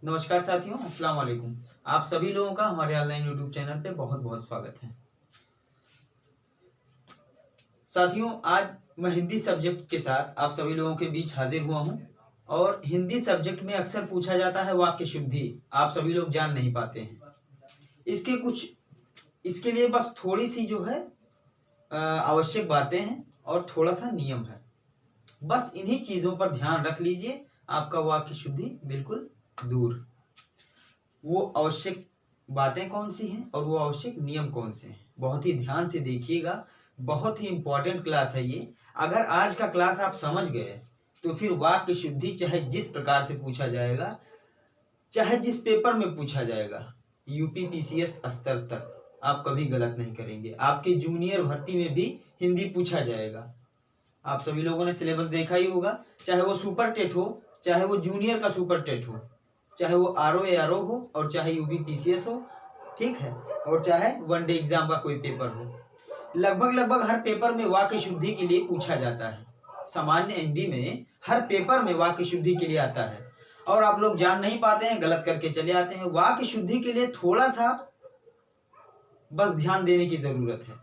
नमस्कार साथियों, अस्सलाम वालेकुम। आप सभी लोगों का हमारे ऑनलाइन यूट्यूब चैनल पे बहुत बहुत स्वागत है। साथियों, आज मैं हिंदी सब्जेक्ट के साथ आप सभी लोगों के बीच हाजिर हुआ हूं और हिंदी सब्जेक्ट में अक्सर पूछा जाता है वाक्य शुद्धि। आप सभी लोग जान नहीं पाते हैं। इसके लिए बस थोड़ी सी जो है आवश्यक बातें हैं और थोड़ा सा नियम है। बस इन्हीं चीज़ों पर ध्यान रख लीजिए, आपका वाक्य शुद्धि बिल्कुल दूर। वो आवश्यक बातें कौन सी हैं और वो आवश्यक नियम कौन से हैं, बहुत ही ध्यान से देखिएगा। बहुत ही इंपॉर्टेंट क्लास है ये। अगर आज का क्लास आप समझ गए तो फिर वाक्य शुद्धि चाहे जिस प्रकार से पूछा जाएगा, चाहे जिस पेपर में पूछा जाएगा, यूपी पीसीएस स्तर तक आप कभी गलत नहीं करेंगे। आपके जूनियर भर्ती में भी हिंदी पूछा जाएगा। आप सभी लोगों ने सिलेबस देखा ही होगा, चाहे वो सुपर टेट हो, चाहे वो जूनियर का सुपर टेट हो, चाहे वो आरओ एआरओ हो और चाहे यूपी पीसीएस हो, ठीक है, और चाहे वनडे एग्जाम का कोई पेपर हो। लगभग हर पेपर में वाक्य शुद्धि के लिए पूछा जाता है। सामान्य हिंदी में हर पेपर में वाक्य शुद्धि के लिए आता है और आप लोग जान नहीं पाते हैं, गलत करके चले आते हैं। वाक्य शुद्धि के लिए थोड़ा सा बस ध्यान देने की जरूरत है।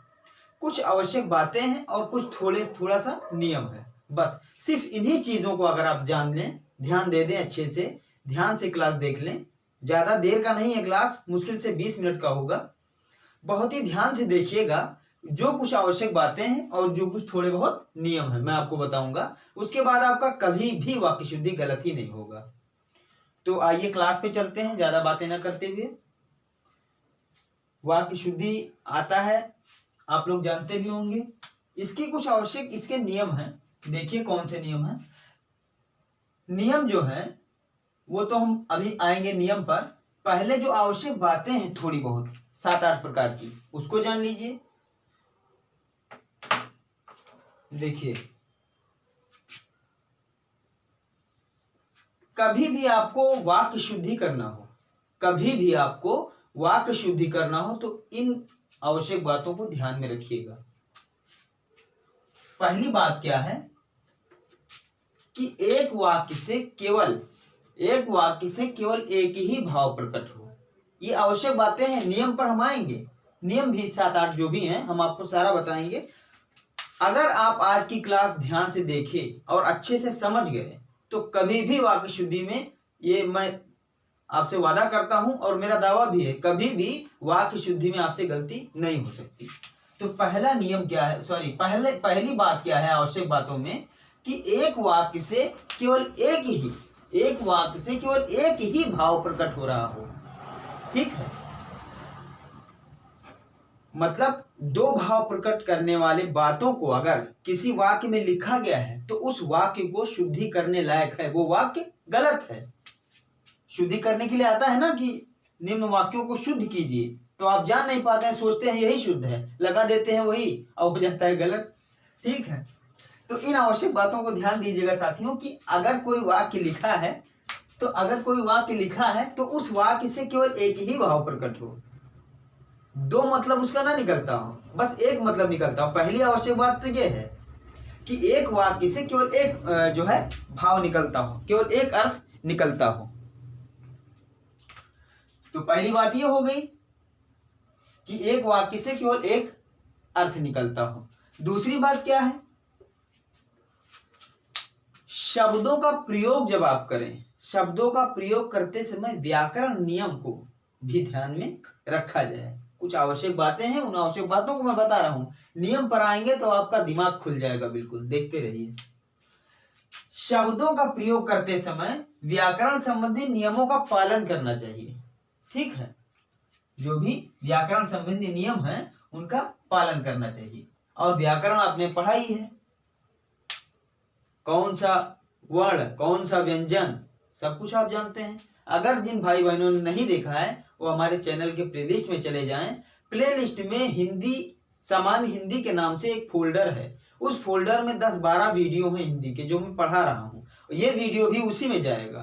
कुछ आवश्यक बातें हैं और कुछ थोड़ा सा नियम है। बस सिर्फ इन्हीं चीजों को अगर आप जान लें, ध्यान दे दें, अच्छे से ध्यान से क्लास देख लें। ज्यादा देर का नहीं है क्लास, मुश्किल से 20 मिनट का होगा। बहुत ही ध्यान से देखिएगा। जो कुछ आवश्यक बातें हैं और जो कुछ थोड़े बहुत नियम है मैं आपको बताऊंगा। उसके बाद आपका कभी भी वाक्य शुद्धि गलत ही नहीं होगा। तो आइए क्लास पे चलते हैं, ज्यादा बातें ना करते हुए। वाक्य शुद्धि आता है, आप लोग जानते भी होंगे। इसके कुछ आवश्यक इसके नियम हैं। देखिए कौन से नियम हैं। नियम जो है वो तो हम अभी आएंगे नियम पर। पहले जो आवश्यक बातें हैं थोड़ी बहुत 7-8 प्रकार की, उसको जान लीजिए। देखिए, कभी भी आपको वाक्य शुद्धि करना हो, कभी भी आपको वाक्य शुद्धि करना हो तो इन आवश्यक बातों को ध्यान में रखिएगा। पहली बात क्या है कि एक वाक्य से केवल एक ही भाव प्रकट हो। ये आवश्यक बातें हैं। नियम पर हम आएंगे, नियम भी 7-8 जो भी हैं हम आपको सारा बताएंगे। अगर आप आज की क्लास ध्यान से देखें और अच्छे से समझ गए तो कभी भी वाक्य शुद्धि में, ये मैं आपसे वादा करता हूं और मेरा दावा भी है, कभी भी वाक्य शुद्धि में आपसे गलती नहीं हो सकती। तो पहला नियम क्या है, पहली बात क्या है आवश्यक बातों में कि एक वाक्य से केवल एक ही भाव प्रकट हो रहा हो। ठीक है, मतलब दो भाव प्रकट करने वाले बातों को अगर किसी वाक्य में लिखा गया है तो उस वाक्य को शुद्धि करने लायक है, वो वाक्य गलत है। शुद्धि करने के लिए आता है ना कि निम्न वाक्यों को शुद्ध कीजिए, तो आप जान नहीं पाते हैं, सोचते हैं यही शुद्ध है, लगा देते हैं वही और हो जाता है गलत। ठीक है, तो इन आवश्यक बातों को ध्यान दीजिएगा साथियों कि अगर कोई वाक्य लिखा है तो उस वाक्य से केवल एक ही भाव प्रकट हो। दो मतलब उसका ना निकलता हो, बस एक मतलब निकलता हो। पहली आवश्यक बात तो यह है कि एक वाक्य से केवल एक जो है भाव निकलता हो, केवल एक अर्थ निकलता हो। तो पहली बात यह हो गई कि एक वाक्य से केवल एक अर्थ निकलता हो। दूसरी बात क्या है, शब्दों का प्रयोग जब आप करें, शब्दों का प्रयोग करते समय व्याकरण नियम को भी ध्यान में रखा जाए। कुछ आवश्यक बातें हैं, उन आवश्यक बातों को मैं बता रहा हूं। नियम पर आएंगे तो आपका दिमाग खुल जाएगा, बिल्कुल देखते रहिए। शब्दों का प्रयोग करते समय व्याकरण संबंधी नियमों का पालन करना चाहिए। ठीक है, जो भी व्याकरण संबंधी नियम है उनका पालन करना चाहिए। और व्याकरण आपने पढ़ा ही है, कौन सा वर्ण, कौन सा व्यंजन, सब कुछ आप जानते हैं। अगर जिन भाई बहनों ने नहीं देखा है वो हमारे चैनल के प्लेलिस्ट में चले जाएं। प्लेलिस्ट में हिंदी, सामान्य हिंदी के नाम से एक फोल्डर है। उस फोल्डर में 10-12 वीडियो हैं हिंदी के जो मैं पढ़ा रहा हूं, ये वीडियो भी उसी में जाएगा।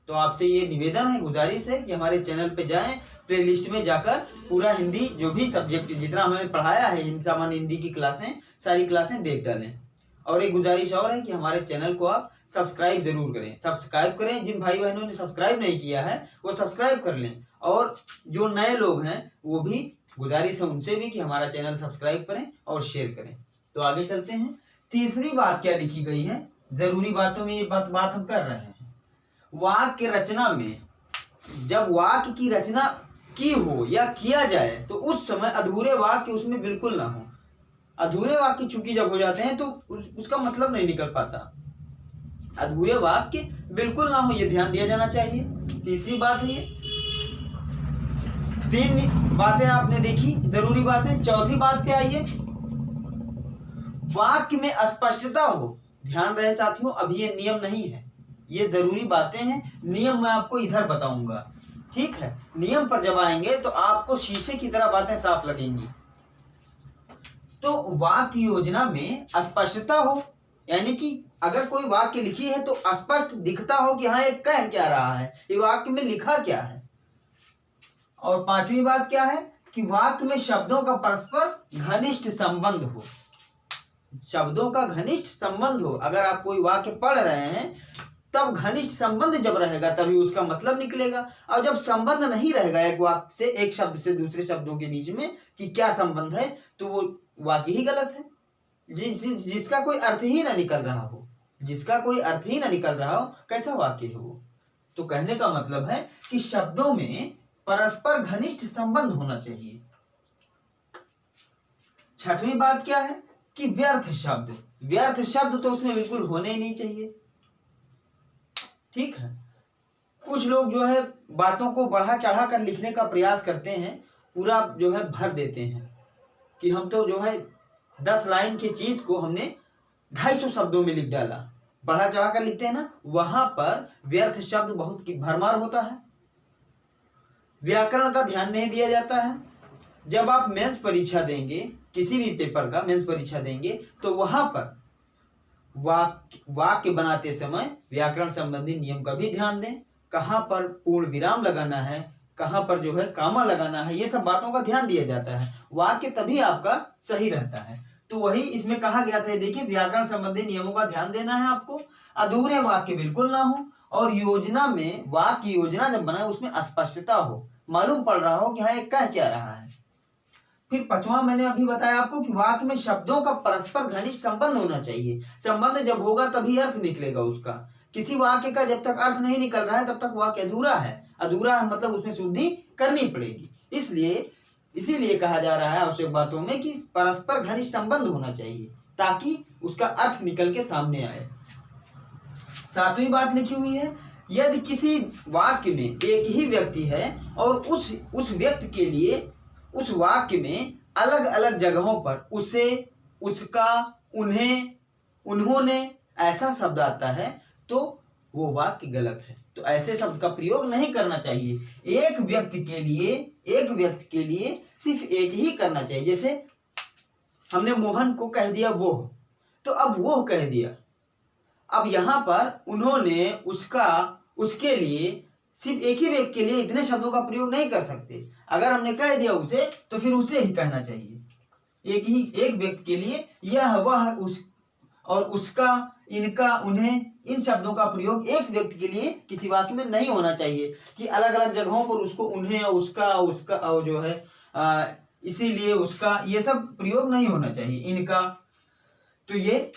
तो आपसे ये निवेदन है, गुजारिश है कि हमारे चैनल पे जाएं, प्लेलिस्ट में जाकर पूरा हिंदी जो भी सब्जेक्ट जितना हमें पढ़ाया है, सामान्य हिंदी की क्लासें, सारी क्लासें देख डालें। और एक गुजारिश और है कि हमारे चैनल को आप सब्सक्राइब जरूर करें, सब्सक्राइब करें। जिन भाई बहनों ने सब्सक्राइब नहीं किया है वो सब्सक्राइब कर लें, और जो नए लोग हैं वो भी गुजारिश है उनसे भी कि हमारा चैनल सब्सक्राइब करें और शेयर करें। तो आगे चलते हैं। तीसरी बात क्या लिखी गई है, जरूरी बातों में ये बात हम कर रहे हैं। वाक्य रचना में जब वाक्य की रचना की हो या किया जाए तो उस समय अधूरे वाक्य उसमें बिल्कुल ना हो। अधूरे वाक्य चूंकि जब हो जाते हैं तो उसका मतलब नहीं निकल पाता। अधूरे वाक्य बिल्कुल ना हो, ये ध्यान दिया जाना चाहिए। तीसरी बात है ये। 3 बातें आपने देखी, जरूरी बातें। चौथी बात पे आइए, वाक्य में अस्पष्टता हो। ध्यान रहे साथियों, अभी ये नियम नहीं है, ये जरूरी बातें हैं। नियम मैं आपको इधर बताऊंगा, ठीक है। नियम पर जब आएंगे तो आपको शीशे की तरह बातें साफ लगेंगी। तो वाक्य योजना में अस्पष्टता हो, यानी कि अगर कोई वाक्य लिखी है तो स्पष्ट दिखता हो कि हाँ ये कह क्या रहा है, ये वाक्य में लिखा क्या है। और 5वीं बात क्या है कि वाक्य में शब्दों का परस्पर घनिष्ठ संबंध हो। शब्दों का घनिष्ठ संबंध हो। अगर आप कोई वाक्य पढ़ रहे हैं तब घनिष्ठ संबंध जब रहेगा तभी उसका मतलब निकलेगा, और जब संबंध नहीं रहेगा एक वाक्य से, एक शब्द से दूसरे शब्दों के बीच में कि क्या संबंध है, तो वो वाक्य ही गलत है। जिसका कोई अर्थ ही ना निकल रहा हो, जिसका कोई अर्थ ही ना निकल रहा हो, कैसा वाक्य है वो। तो कहने का मतलब है कि शब्दों में परस्पर घनिष्ठ संबंध होना चाहिए। 6वीं बात क्या है कि व्यर्थ शब्द। व्यर्थ शब्द तो उसमें बिल्कुल होने ही नहीं चाहिए, ठीक है। कुछ लोग जो है बातों को बढ़ा चढ़ा कर लिखने का प्रयास करते हैं, पूरा जो है भर देते हैं कि हम तो जो है 10 लाइन की चीज को हमने 250 शब्दों में लिख डाला। बढ़ा चढ़ा कर लिखते हैं ना, वहां पर व्यर्थ शब्द बहुत भरमार होता है। व्याकरण का ध्यान नहीं दिया जाता है। जब आप मेंस परीक्षा देंगे, किसी भी पेपर का मेंस परीक्षा देंगे, तो वहां पर वाक्य बनाते समय व्याकरण संबंधी नियम का भी ध्यान दें। कहां पर पूर्ण विराम लगाना है, कहां पर जो है कामा लगाना है, ये सब बातों का ध्यान दिया जाता है। वाक्य तभी आपका सही रहता है। तो वही इसमें कहा गया था, देखिए व्याकरण संबंधी नियमों का ध्यान देना है आपको। अधूरे वाक्य बिल्कुल ना हो, और योजना में वाक्य योजना जब बनाए उसमें अस्पष्टता हो, मालूम पड़ रहा हो कि हाँ ये कह क्या रहा है। फिर 5वां मैंने अभी बताया आपको कि वाक्य में शब्दों का परस्पर घनिष्ठ संबंध होना चाहिए। संबंध जब होगा तभी अर्थ निकलेगा उसका। किसी वाक्य का जब तक अर्थ नहीं निकल रहा है तब तक वाक्य अधूरा है। अधूरा है मतलब उसमें शुद्धि करनी पड़ेगी। इसीलिए कहा जा रहा है आवश्यक बातों में कि परस्पर घनिष्ठ संबंध होना चाहिए, ताकि उसका अर्थ निकल के सामने आए। 7वीं बात लिखी हुई है, यदि किसी वाक्य में एक ही व्यक्ति है और उस व्यक्ति के लिए उस वाक्य में अलग अलग जगहों पर उसे, उसका, उन्हें, उन्होंने ऐसा शब्द आता है तो वो वाक्य गलत है। तो ऐसे शब्द का प्रयोग नहीं करना चाहिए। एक व्यक्ति के लिए सिर्फ एक ही करना चाहिए। जैसे हमने मोहन को कह दिया वो, तो अब वो कह दिया। अब यहां पर उन्होंने, उसका, उसके लिए, सिर्फ एक ही व्यक्ति के लिए इतने शब्दों का प्रयोग नहीं कर सकते। अगर हमने कह दिया उसे तो फिर उसे ही कहना चाहिए। एक व्यक्ति के लिए यह, वह, उस और उसका, इनका, उन्हें, इन शब्दों का प्रयोग एक व्यक्ति के लिए किसी वाक्य में नहीं होना चाहिए कि अलग अलग जगहों पर उसको, उन्हें, उसका और जो है इसीलिए, उसका, ये सब प्रयोग नहीं होना चाहिए, इनका। तो ये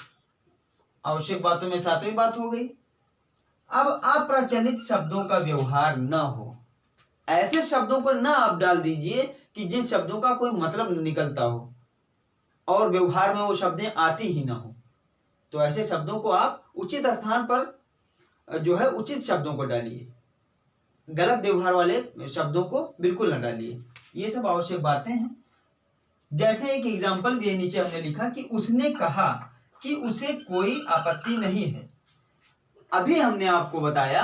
आवश्यक बातों में 7वीं बात हो गई। अब अप्रचलित शब्दों का व्यवहार न हो। ऐसे शब्दों को न आप डाल दीजिए कि जिन शब्दों का कोई मतलब न निकलता हो और व्यवहार में वो शब्दें आती ही ना हो। तो ऐसे शब्दों को आप उचित स्थान पर जो है उचित शब्दों को डालिए, गलत व्यवहार वाले शब्दों को बिल्कुल न डालिए। ये सब आवश्यक बातें हैं। जैसे एक एग्जाम्पल भी नीचे हमने लिखा कि उसने कहा कि उसे कोई आपत्ति नहीं है। अभी हमने आपको बताया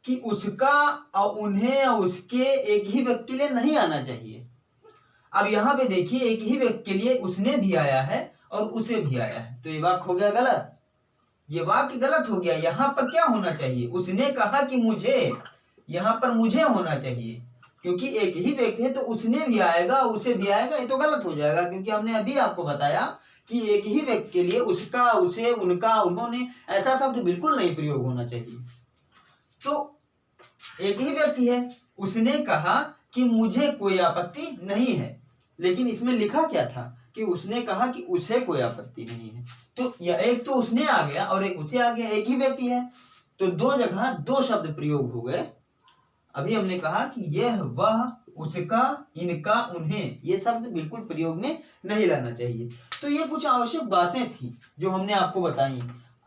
कि उसका और उन्हें और उसके एक ही व्यक्ति के लिए नहीं आना चाहिए। अब यहाँ पे देखिए, एक ही व्यक्ति के लिए उसने भी आया है और उसे भी आया है, तो ये वाक्य हो गया गलत। ये वाक्य गलत हो गया। यहाँ पर क्या होना चाहिए, उसने कहा कि मुझे, यहाँ पर मुझे होना चाहिए, क्योंकि एक ही व्यक्ति है तो उसने भी आएगा, उसे भी आएगा, ये तो गलत हो जाएगा। क्योंकि हमने अभी आपको बताया कि एक ही व्यक्ति के लिए उसका, उसे, उनका, उन्होंने ऐसा शब्द बिल्कुल नहीं प्रयोग होना चाहिए। तो एक ही व्यक्ति है, उसने कहा कि मुझे कोई आपत्ति नहीं है, लेकिन इसमें लिखा क्या था कि उसने कहा कि उसे कोई आपत्ति नहीं है। तो एक तो उसने आ गया और एक उसे आ गया, एक ही व्यक्ति है, तो दो जगह दो शब्द प्रयोग हो गए। अभी हमने कहा कि यह, वह, उसका, इनका, उन्हें, ये शब्द बिल्कुल प्रयोग में नहीं लाना चाहिए। तो ये कुछ आवश्यक बातें थी जो हमने आपको बताई।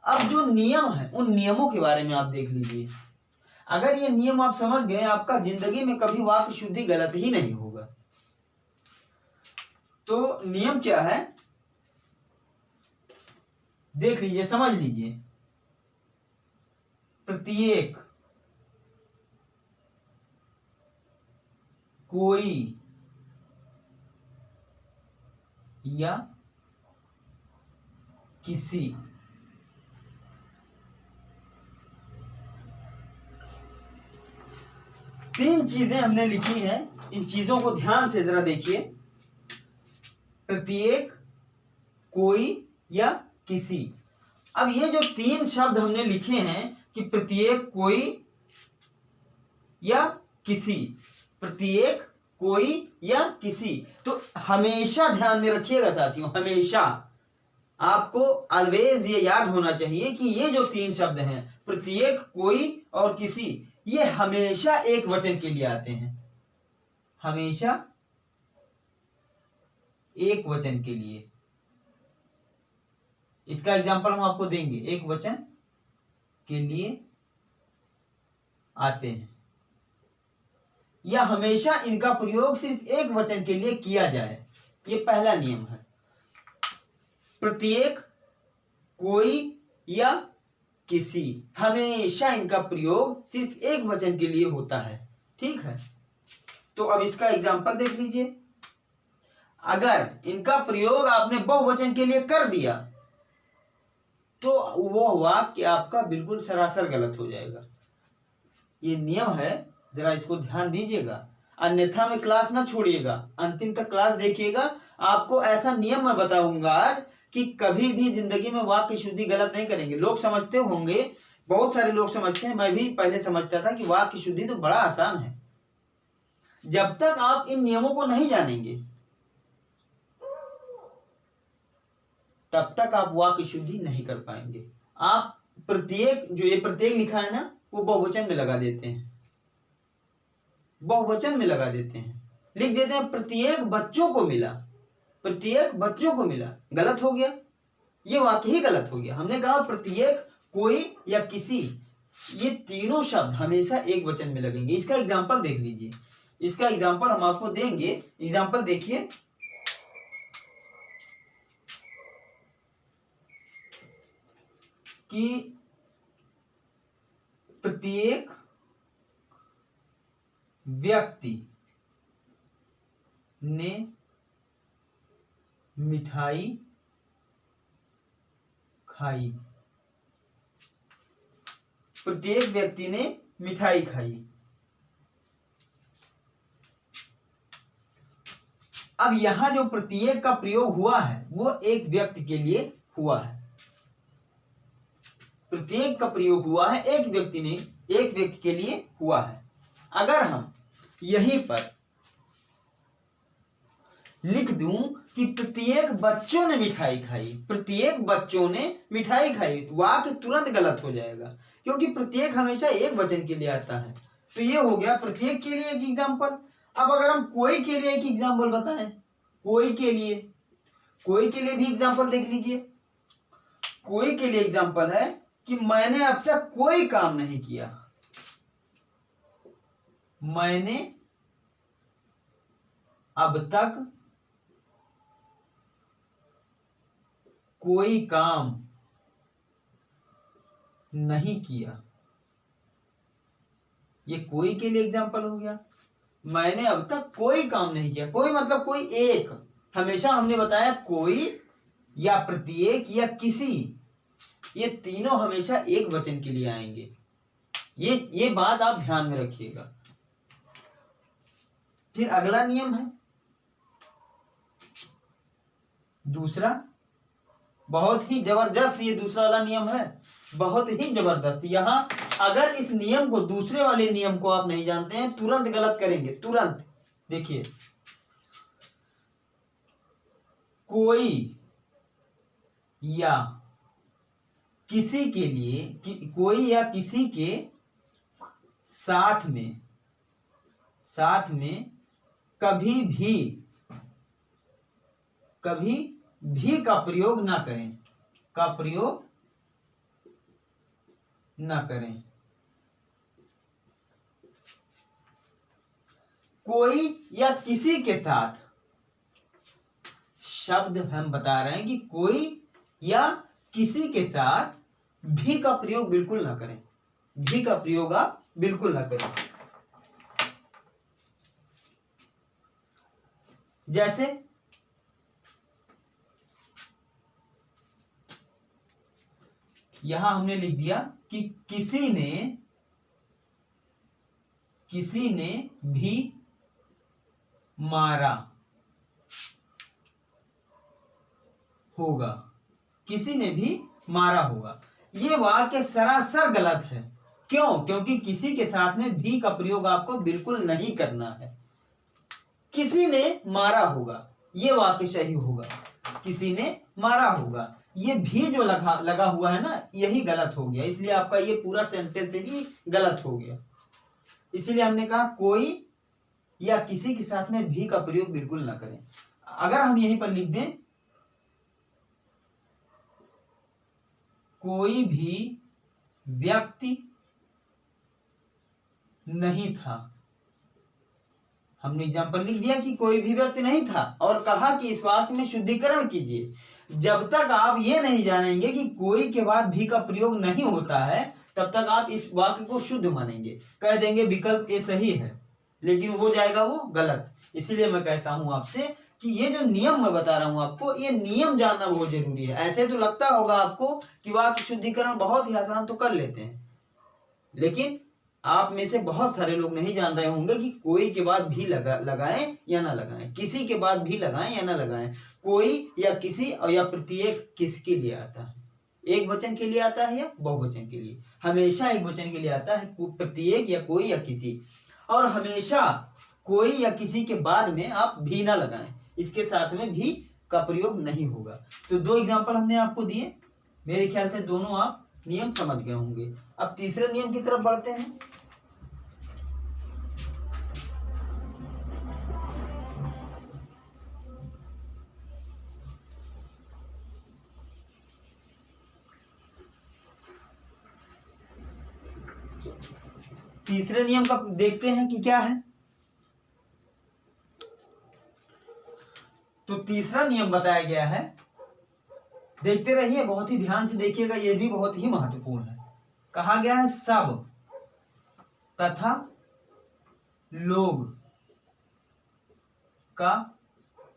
अब जो नियम है उन नियमों के बारे में आप देख लीजिए। अगर ये नियम आप समझ गए, आपका जिंदगी में कभी वाक्य शुद्धि गलत ही नहीं होगा। तो नियम क्या है देख लीजिए, समझ लीजिए। प्रत्येक, कोई या किसी, तीन चीजें हमने लिखी हैं, इन चीजों को ध्यान से जरा देखिए। प्रत्येक, कोई या किसी। अब ये जो तीन शब्द हमने लिखे हैं कि प्रत्येक, कोई या किसी, प्रत्येक, कोई या किसी, तो हमेशा ध्यान में रखिएगा साथियों, हमेशा आपको ऑलवेज ये याद होना चाहिए कि ये जो तीन शब्द हैं, प्रत्येक, कोई और किसी, ये हमेशा एक वचन के लिए आते हैं, हमेशा एक वचन के लिए। इसका एग्जांपल हम आपको देंगे, एक वचन के लिए आते हैं, या हमेशा इनका प्रयोग सिर्फ एक वचन के लिए किया जाए, ये पहला नियम है। प्रत्येक, कोई या किसी, हमेशा इनका प्रयोग सिर्फ एक वचन के लिए होता है, ठीक है। तो अब इसका एग्जांपल देख लीजिए। अगर इनका प्रयोग आपने बहुवचन के लिए कर दिया तो वो वाक्य आपका बिल्कुल सरासर गलत हो जाएगा। ये नियम है, जरा इसको ध्यान दीजिएगा, अन्यथा में क्लास ना छोड़िएगा, अंतिम तक क्लास देखिएगा। आपको ऐसा नियम मैं बताऊंगा आज कि कभी भी जिंदगी में वाक्य शुद्धि गलत नहीं करेंगे। लोग समझते होंगे, बहुत सारे लोग समझते हैं, मैं भी पहले समझता था कि वाक्य शुद्धि तो बड़ा आसान है। जब तक आप इन नियमों को नहीं जानेंगे तब तक आप वाक्य शुद्धि नहीं कर पाएंगे। आप प्रत्येक, जो ये प्रत्येक लिखा है ना, वो बहुवचन में लगा देते हैं, बहुवचन में लगा देते हैं, लिख देते हैं प्रत्येक बच्चों को मिला, प्रत्येक बच्चों को मिला, गलत हो गया, ये वाक्य ही गलत हो गया। हमने कहा प्रत्येक, कोई या किसी, ये तीनों शब्द हमेशा एक वचन में लगेंगे। इसका एग्जांपल देख लीजिए, इसका एग्जांपल हम आपको देंगे। एग्जांपल देखिए कि प्रत्येक व्यक्ति ने मिठाई खाई, प्रत्येक व्यक्ति ने मिठाई खाई। अब यहां जो प्रत्येक का प्रयोग हुआ है वो एक व्यक्ति के लिए हुआ है, प्रत्येक का प्रयोग हुआ है एक व्यक्ति ने, एक व्यक्ति के लिए हुआ है। अगर हम यहीं पर लिख दूं कि प्रत्येक बच्चों ने मिठाई खाई, प्रत्येक बच्चों ने मिठाई खाई, तो वाक्य तुरंत गलत हो जाएगा, क्योंकि प्रत्येक हमेशा एक वचन के लिए आता है। तो ये हो गया प्रत्येक के लिए एक एग्जाम्पल। अब अगर हम कोई के लिए एक एग्जाम्पल बताएं, कोई के लिए, कोई के लिए भी एग्जाम्पल देख लीजिए। कोई के लिए एग्जाम्पल है कि मैंने अब तक कोई काम नहीं किया, मैंने अब तक कोई काम नहीं किया, ये कोई के लिए एग्जाम्पल हो गया। मैंने अब तक कोई काम नहीं किया, कोई मतलब कोई एक, हमेशा हमने बताया कोई या प्रत्येक या किसी, ये तीनों हमेशा एक वचन के लिए आएंगे। ये बात आप ध्यान में रखिएगा। फिर अगला नियम है दूसरा, बहुत ही जबरदस्त ये दूसरा वाला नियम है, बहुत ही जबरदस्त। यहाँ अगर इस नियम को, दूसरे वाले नियम को आप नहीं जानते हैं, तुरंत गलत करेंगे, तुरंत। देखिए, कोई या किसी के लिए कोई या किसी के साथ में कभी भी का प्रयोग ना करें, का प्रयोग ना करें। कोई या किसी के साथ, शब्द हम बता रहे हैं कि कोई या किसी के साथ भी का प्रयोग बिल्कुल ना करें, भी का प्रयोग आप बिल्कुल ना करें। जैसे यहां हमने लिख दिया कि किसी ने भी मारा होगा, किसी ने भी मारा होगा। ये वाक्य सरासर गलत है। क्यों? क्योंकि किसी के साथ में भी का प्रयोग आपको बिल्कुल नहीं करना है। किसी ने मारा होगा, ये वाक्य सही होगा, किसी ने मारा होगा। ये भी जो लगा हुआ है ना, यही गलत हो गया, इसलिए आपका ये पूरा सेंटेंस ही गलत हो गया। इसीलिए हमने कहा कोई या किसी के साथ में भी का प्रयोग बिल्कुल ना करें। अगर हम यहीं पर लिख दें कोई भी व्यक्ति नहीं था, हमने एग्जाम्पल लिख दिया कि कोई भी व्यक्ति नहीं था और कहा कि इस वाक्य में शुद्धिकरण कीजिए। जब तक आप ये नहीं जानेंगे कि कोई के बाद भी का प्रयोग नहीं होता है, तब तक आप इस वाक्य को शुद्ध मानेंगे, कह देंगे विकल्प ए सही है, लेकिन हो जाएगा वो गलत। इसीलिए मैं कहता हूं आपसे कि ये जो नियम मैं बता रहा हूं आपको, ये नियम जानना बहुत जरूरी है। ऐसे तो लगता होगा आपको कि वाक्य शुद्धिकरण बहुत ही आसान, तो कर लेते हैं, लेकिन आप में से बहुत सारे लोग नहीं जान रहे होंगे कि कोई के बाद भी लगाएं या ना लगाएं, किसी के बाद भी लगाएं या ना लगाएं। कोई या किसी और या प्रत्येक किसके लिए आता है? एक वचन के लिए आता है या बहुवचन के लिए? हमेशा एक वचन के लिए आता है, प्रत्येक या कोई या किसी। और हमेशा कोई या किसी के बाद में आप भी ना लगाएं, इसके साथ में भी का प्रयोग नहीं होगा। तो दो एग्जाम्पल हमने आपको दिए, मेरे ख्याल से दोनों आप नियम समझ गए होंगे। अब तीसरे नियम की तरफ बढ़ते हैं। तीसरे नियम का देखते हैं कि क्या है। तो तीसरा नियम बताया गया है, देखते रहिए, बहुत ही ध्यान से देखिएगा, यह भी बहुत ही महत्वपूर्ण है। कहा गया है सब तथा लोग का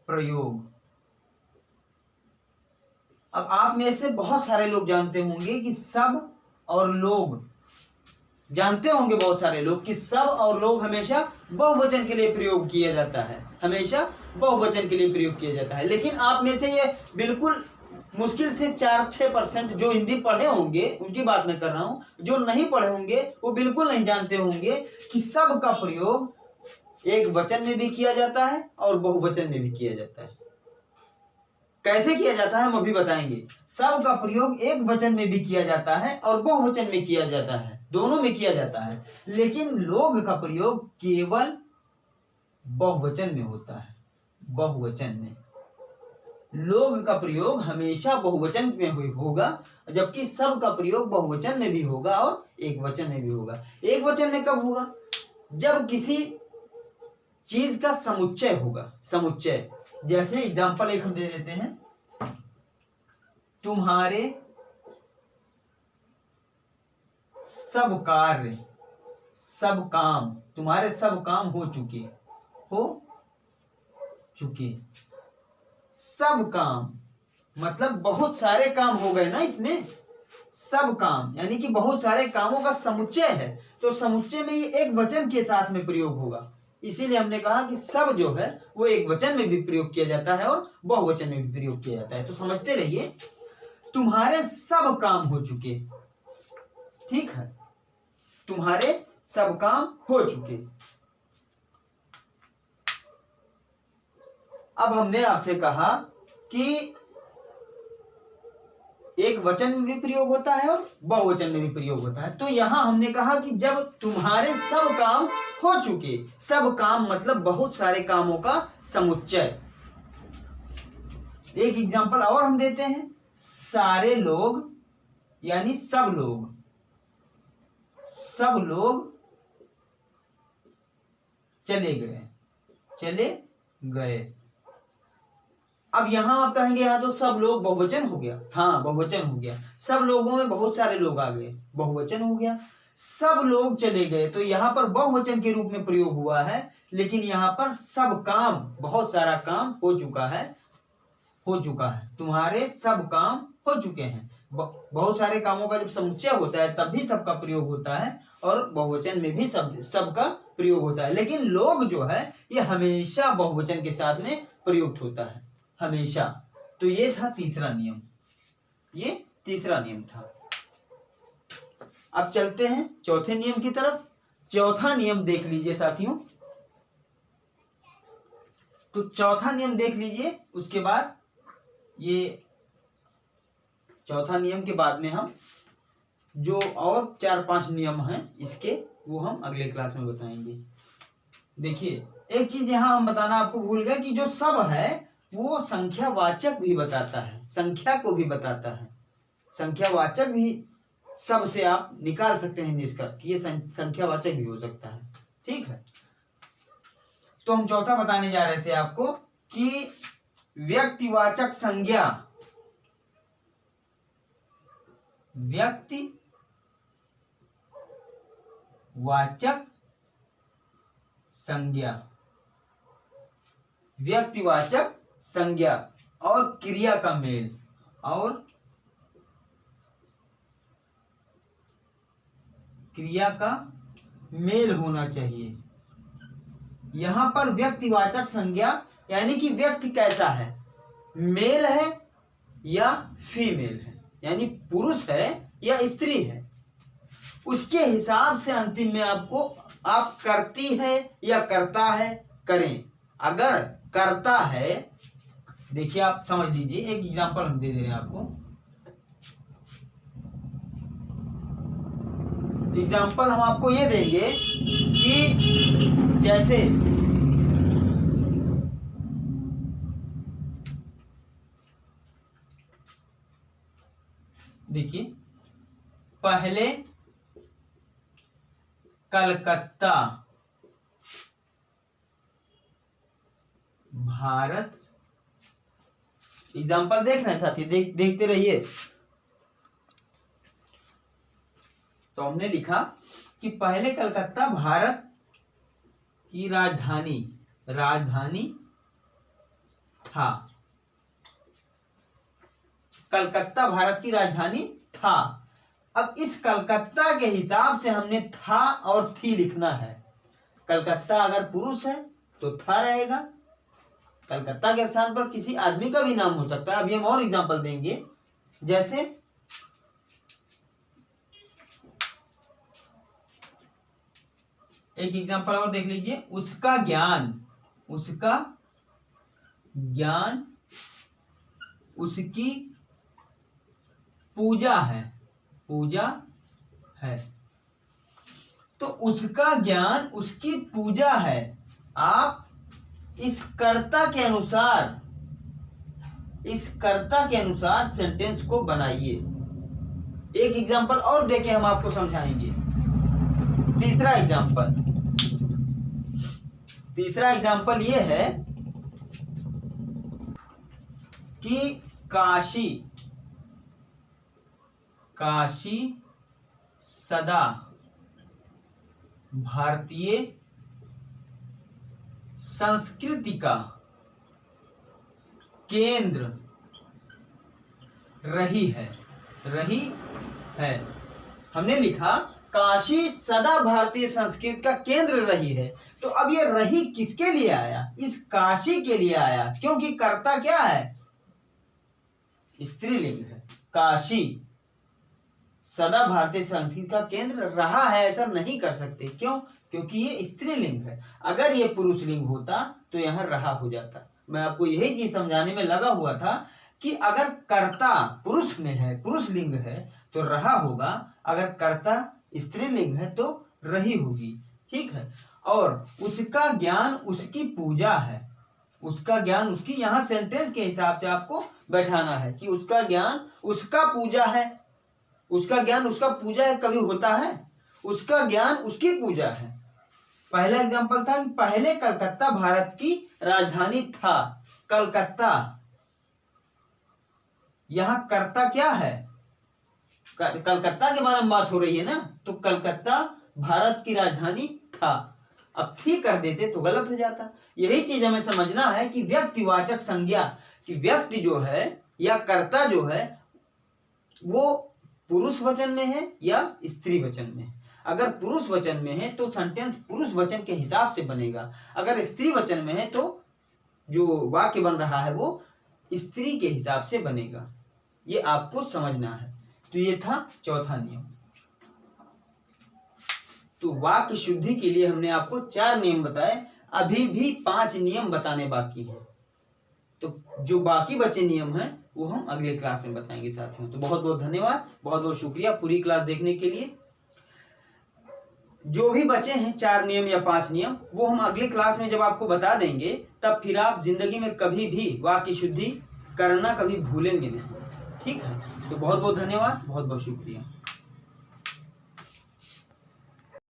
प्रयोग। अब आप में से बहुत सारे लोग जानते होंगे कि सब और लोग, जानते होंगे बहुत सारे लोग कि सब और लोग हमेशा बहुवचन के लिए प्रयोग किया जाता है, हमेशा बहुवचन के लिए प्रयोग किया जाता है। लेकिन आप में से ये बिल्कुल मुश्किल से 4-6% जो हिंदी पढ़े होंगे उनकी बात मैं कर रहा हूं, जो नहीं पढ़े होंगे वो बिल्कुल नहीं जानते होंगे कि सब का प्रयोग एक वचन में भी किया जाता है और बहुवचन में भी किया जाता है। कैसे किया जाता है हम अभी बताएंगे। सब का प्रयोग एक वचन में भी किया जाता है और बहुवचन में किया जाता है, दोनों में किया जाता है। लेकिन लोग का प्रयोग केवल बहुवचन में होता है, बहुवचन में। लोग का प्रयोग हमेशा बहुवचन में होगा, जबकि सब का प्रयोग बहुवचन में भी होगा और एक वचन में भी होगा। एक वचन में कब होगा? जब किसी चीज का समुच्चय होगा, समुच्चय। जैसे एग्जांपल एक हम दे देते हैं, तुम्हारे सब कार्य, सब काम, तुम्हारे सब काम हो चुके, सब काम मतलब बहुत सारे काम हो गए ना इसमें। सब काम यानी कि बहुत सारे कामों का समुच्चय है, तो समुच्चय में ये एक वचन के साथ में प्रयोग होगा। इसीलिए हमने कहा कि सब जो है वो एक वचन में भी प्रयोग किया जाता है और बहुवचन में भी प्रयोग किया जाता है। तो समझते रहिए। तुम्हारे सब काम हो चुके। ठीक है, तुम्हारे सब काम हो चुके। अब हमने आपसे कहा कि एक वचन में भी प्रयोग होता है और बहुवचन में भी प्रयोग होता है। तो यहां हमने कहा कि जब तुम्हारे सब काम हो चुके, सब काम मतलब बहुत सारे कामों का समुच्चय। एक एग्जांपल और हम देते हैं, सारे लोग यानी सब लोग, सब लोग चले गए, चले गए। अब यहां आप कहेंगे यहां तो सब लोग बहुवचन हो गया। हाँ, बहुवचन हो गया। सब लोगों में बहुत सारे लोग आ गए, बहुवचन हो गया। सब लोग चले गए, तो यहां पर बहुवचन के रूप में प्रयोग हुआ है, लेकिन यहां पर सब काम, बहुत सारा काम हो चुका है, हो चुका है। तुम्हारे सब काम हो चुके हैं। बहुत सारे कामों का जब समुच्चय होता है तब भी सबका प्रयोग होता है, और बहुवचन में भी सबका प्रयोग होता है। लेकिन लोग जो है ये हमेशा बहुवचन के साथ में प्रयुक्त होता है, हमेशा। तो ये था तीसरा नियम, ये तीसरा नियम था। अब चलते हैं चौथे नियम की तरफ। चौथा नियम देख लीजिए साथियों। तो चौथा नियम देख लीजिए, उसके बाद ये चौथा नियम के बाद में हम जो और 4-5 नियम हैं इसके, वो हम अगले क्लास में बताएंगे। देखिए, एक चीज यहां हम बताना आपको भूल गए कि जो सब है वो संख्यावाचक भी बताता है, संख्या को भी बताता है। संख्यावाचक भी सब से आप निकाल सकते हैं निष्कर्ष, ये संख्यावाचक भी हो सकता है। ठीक है, तो हम चौथा बताने जा रहे थे आपको कि व्यक्तिवाचक संज्ञा, व्यक्तिवाचक संज्ञा, व्यक्तिवाचक संज्ञा और क्रिया का मेल, और क्रिया का मेल होना चाहिए। यहां पर व्यक्तिवाचक संज्ञा यानी कि व्यक्ति कैसा है, मेल है या फीमेल है, यानी पुरुष है या स्त्री है, उसके हिसाब से अंतिम में आपको आप करती है या करता है करें। अगर करता है, देखिए आप समझ लीजिए, एक एग्जांपल हम दे रहे हैं आपको। एग्जांपल हम आपको ये देंगे कि जैसे देखिए, पहले कलकत्ता भारत, एग्जांपल देख रहे हैं साथी, देखते रहिए। तो हमने लिखा कि पहले कलकत्ता भारत की राजधानी था। कलकत्ता भारत की राजधानी था। अब इस कलकत्ता के हिसाब से हमने था और थी लिखना है। कलकत्ता अगर पुरुष है तो था रहेगा, कलकत्ता के स्थान पर किसी आदमी का भी नाम हो सकता है। अभी हम और एग्जांपल देंगे, जैसे एक एग्जांपल और देख लीजिए, उसका ज्ञान उसकी पूजा है। तो उसका ज्ञान उसकी पूजा है। आप इस कर्ता के अनुसार सेंटेंस को बनाइए। एक एग्जांपल और देके हम आपको समझाएंगे। तीसरा एग्जांपल ये है कि काशी सदा भारतीय संस्कृति का केंद्र रही है। हमने लिखा काशी सदा भारतीय संस्कृति का केंद्र रही है। तो अब ये रही किसके लिए आया? इस काशी के लिए आया, क्योंकि कर्ता क्या है? स्त्रीलिंग है। काशी सदा भारतीय संस्कृति का केंद्र रहा है ऐसा नहीं कर सकते। क्यों? क्योंकि ये स्त्रीलिंग है। अगर ये पुरुष लिंग होता तो यहाँ रहा हो जाता। मैं आपको यही चीज समझाने में लगा हुआ था कि अगर कर्ता पुरुष में है, पुरुष लिंग है तो रहा होगा, अगर कर्ता स्त्रीलिंग है तो रही होगी। ठीक है। और उसका ज्ञान उसकी पूजा है, उसका ज्ञान उसकी, यहाँ सेंटेंस के हिसाब से आपको बैठाना है कि उसका ज्ञान उसका पूजा है। उसका ज्ञान उसका पूजा है कभी होता है? उसका ज्ञान उसकी पूजा है। पहला एग्जांपल था कि पहले कलकत्ता भारत की राजधानी था। कलकत्ता, यहां कर्ता क्या है? कलकत्ता के बारे में बात हो रही है ना, तो कलकत्ता भारत की राजधानी था। अब थी कर देते तो गलत हो जाता। यही चीज हमें समझना है कि व्यक्तिवाचक संज्ञा, कि व्यक्ति जो है या कर्ता जो है वो पुरुष वचन में है या स्त्री वचन में है। अगर पुरुष वचन में है तो सेंटेंस पुरुष वचन के हिसाब से बनेगा। अगर स्त्री वचन में है तो जो वाक्य बन रहा है वो स्त्री के हिसाब से बनेगा। ये आपको समझना है। तो ये था चौथा नियम। तो वाक्य शुद्धि के लिए हमने आपको 4 नियम बताए, अभी भी 5 नियम बताने बाकी हैं। तो जो बाकी बचे नियम हैं वो हम अगले क्लास में बताएंगे साथियों। तो बहुत बहुत धन्यवाद, बहुत बहुत शुक्रिया पूरी क्लास देखने के लिए। जो भी बचे हैं 4 नियम या 5 नियम वो हम अगले क्लास में जब आपको बता देंगे, तब फिर आप जिंदगी में कभी भी वाक्य शुद्धि करना कभी भूलेंगे नहीं। ठीक है। तो बहुत बहुत धन्यवाद, बहुत बहुत शुक्रिया।